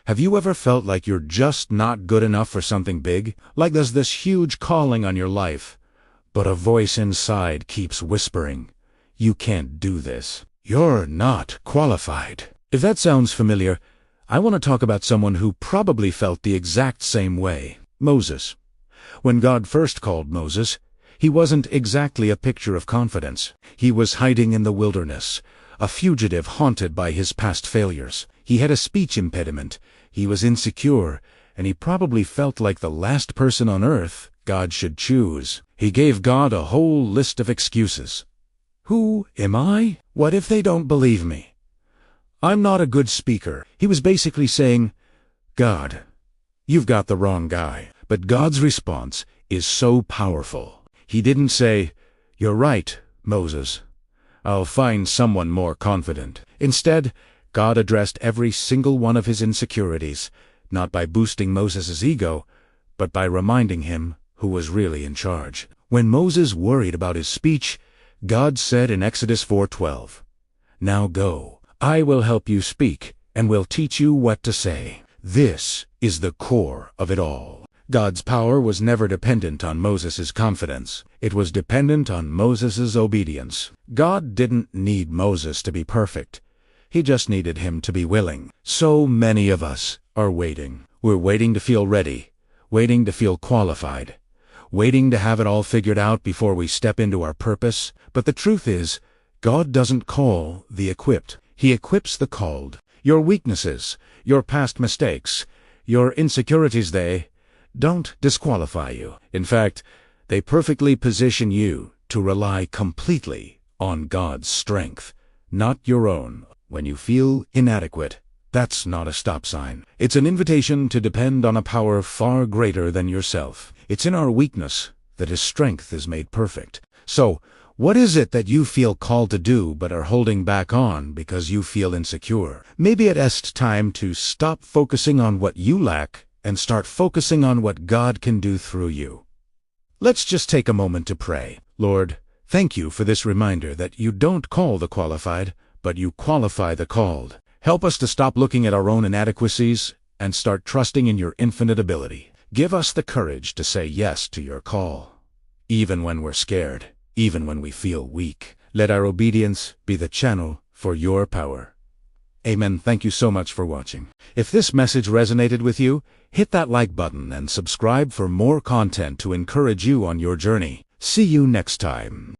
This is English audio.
Have you ever felt like you're just not good enough for something big? Like there's this huge calling on your life, but a voice inside keeps whispering, "You can't do this. You're not qualified." If that sounds familiar, I want to talk about someone who probably felt the exact same way. Moses. When God first called Moses, he wasn't exactly a picture of confidence. He was hiding in the wilderness, a fugitive haunted by his past failures. He had a speech impediment, he was insecure, and he probably felt like the last person on earth God should choose. He gave God a whole list of excuses. Who am I? What if they don't believe me? I'm not a good speaker. He was basically saying, God, you've got the wrong guy. But God's response is so powerful. He didn't say, "You're right, Moses. I'll find someone more confident." Instead, God addressed every single one of his insecurities, not by boosting Moses' ego, but by reminding him who was really in charge. When Moses worried about his speech, God said in Exodus 4:12, "Now go, I will help you speak, and will teach you what to say." This is the core of it all. God's power was never dependent on Moses' confidence. It was dependent on Moses' obedience. God didn't need Moses to be perfect. He just needed him to be willing. So many of us are waiting. We're waiting to feel ready, waiting to feel qualified, waiting to have it all figured out before we step into our purpose. But the truth is, God doesn't call the equipped. He equips the called. Your weaknesses, your past mistakes, your insecurities, they don't disqualify you. In fact, they perfectly position you to rely completely on God's strength, not your own. When you feel inadequate, that's not a stop sign. It's an invitation to depend on a power far greater than yourself. It's in our weakness that His strength is made perfect. So, what is it that you feel called to do but are holding back on because you feel insecure? Maybe it's time to stop focusing on what you lack and start focusing on what God can do through you. Let's just take a moment to pray. Lord, thank you for this reminder that you don't call the qualified, but you qualify the called. Help us to stop looking at our own inadequacies and start trusting in your infinite ability. Give us the courage to say yes to your call, even when we're scared, even when we feel weak. Let our obedience be the channel for your power. Amen. Thank you so much for watching. If this message resonated with you, hit that like button and subscribe for more content to encourage you on your journey. See you next time.